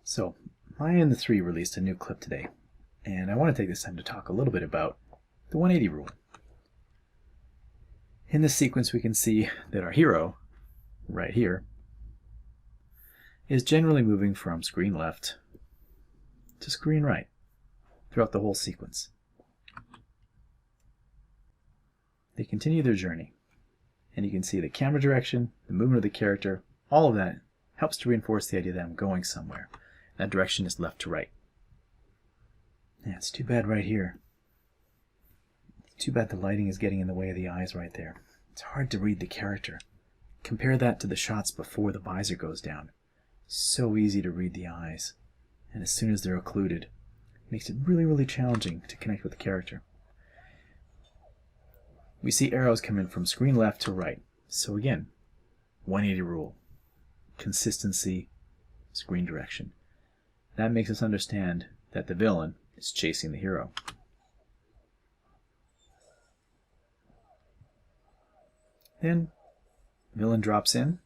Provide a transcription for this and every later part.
So, Maya and the Three released a new clip today, and I want to take this time to talk a little bit about the 180 rule. In this sequence we can see that our hero, right here, is generally moving from screen left to screen right throughout the whole sequence. They continue their journey, and you can see the camera direction, the movement of the character, all of that helps to reinforce the idea that I'm going somewhere. That direction is left to right. Yeah, it's too bad right here. Too bad the lighting is getting in the way of the eyes right there. It's hard to read the character. Compare that to the shots before the visor goes down. So easy to read the eyes. And as soon as they're occluded, it makes it really, really challenging to connect with the character. We see arrows come in from screen left to right. So again, 180 rule. Consistency, screen direction. That makes us understand that the villain is chasing the hero. Then, villain drops in,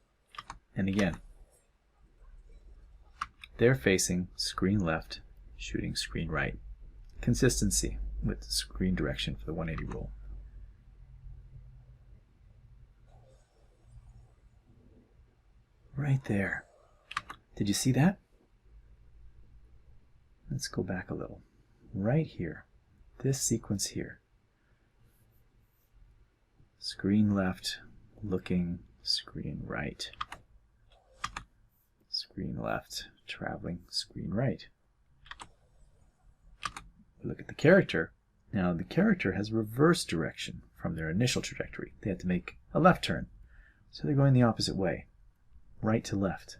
and again, they're facing screen left, shooting screen right. Consistency with screen direction for the 180 rule. Right there. Did you see that? Let's go back a little. Right here, this sequence here. Screen left, looking, screen right. Screen left, traveling, screen right. Look at the character. Now the character has reverse direction from their initial trajectory. They had to make a left turn. So they're going the opposite way, right to left.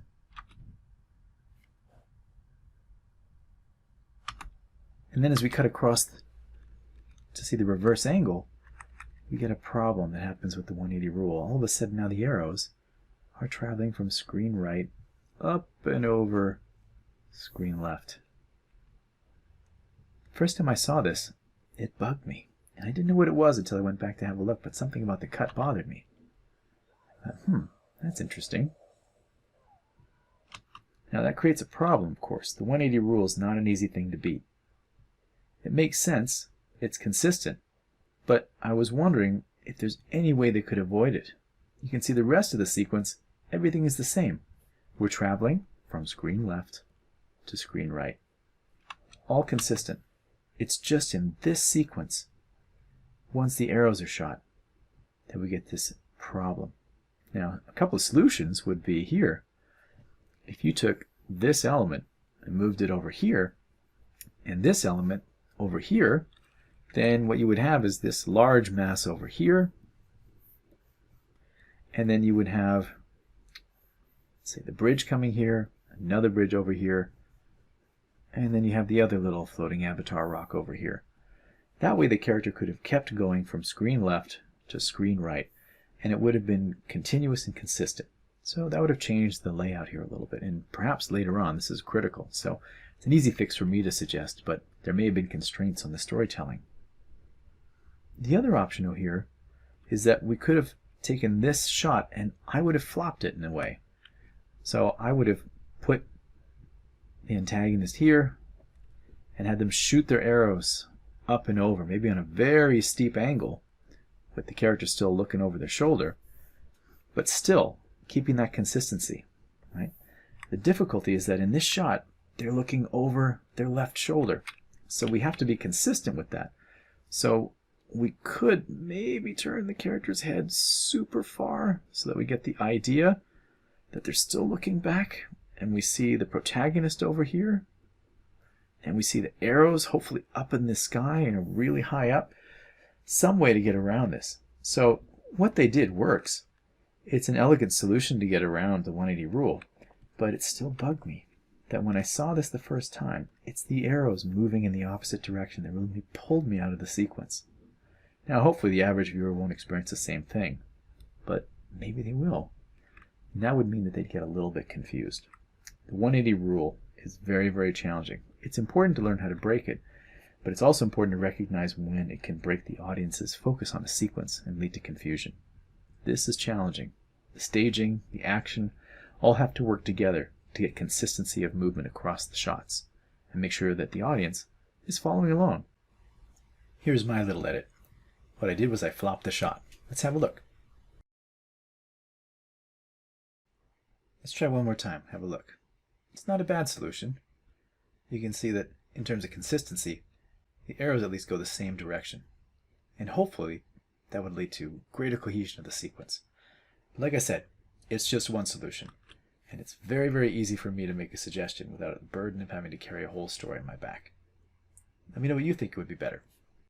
And then as we cut across to see the reverse angle, we get a problem that happens with the 180 rule. All of a sudden now the arrows are traveling from screen right up and over screen left. First time I saw this, it bugged me. And I didn't know what it was until I went back to have a look, but something about the cut bothered me. I thought, that's interesting. Now that creates a problem, of course. The 180 rule is not an easy thing to beat. It makes sense, it's consistent, but I was wondering if there's any way they could avoid it. You can see the rest of the sequence, everything is the same. We're traveling from screen left to screen right. All consistent. It's just in this sequence, once the arrows are shot, that we get this problem. Now, a couple of solutions would be here. If you took this element and moved it over here, and this element over here, then what you would have is this large mass over here, and then you would have, say, the bridge coming here, another bridge over here, and then you have the other little floating avatar rock over here. That way the character could have kept going from screen left to screen right, and it would have been continuous and consistent. So that would have changed the layout here a little bit, and perhaps later on this is critical. So it's an easy fix for me to suggest, but there may have been constraints on the storytelling. The other option here is that we could have taken this shot and I would have flopped it in a way. So I would have put the antagonist here and had them shoot their arrows up and over, maybe on a very steep angle, with the character still looking over their shoulder, but still keeping that consistency, right? The difficulty is that in this shot, they're looking over their left shoulder. So we have to be consistent with that. So we could maybe turn the character's head super far so that we get the idea that they're still looking back, and we see the protagonist over here, and we see the arrows hopefully up in the sky and really high up. Some way to get around this. So what they did works. It's an elegant solution to get around the 180 rule, but it still bugged me that when I saw this the first time, it's the arrows moving in the opposite direction that really pulled me out of the sequence. Now hopefully the average viewer won't experience the same thing, but maybe they will. And that would mean that they'd get a little bit confused. The 180 rule is very, very challenging. It's important to learn how to break it, but it's also important to recognize when it can break the audience's focus on a sequence and lead to confusion. This is challenging. The staging, the action, all have to work together to get consistency of movement across the shots and make sure that the audience is following along. Here's my little edit. What I did was I flopped the shot. Let's have a look. Let's try one more time. Have a look. It's not a bad solution. You can see that in terms of consistency, the arrows at least go the same direction. And hopefully that would lead to greater cohesion of the sequence. But like I said, it's just one solution. And it's very, very easy for me to make a suggestion without the burden of having to carry a whole story on my back. Let me know what you think would be better.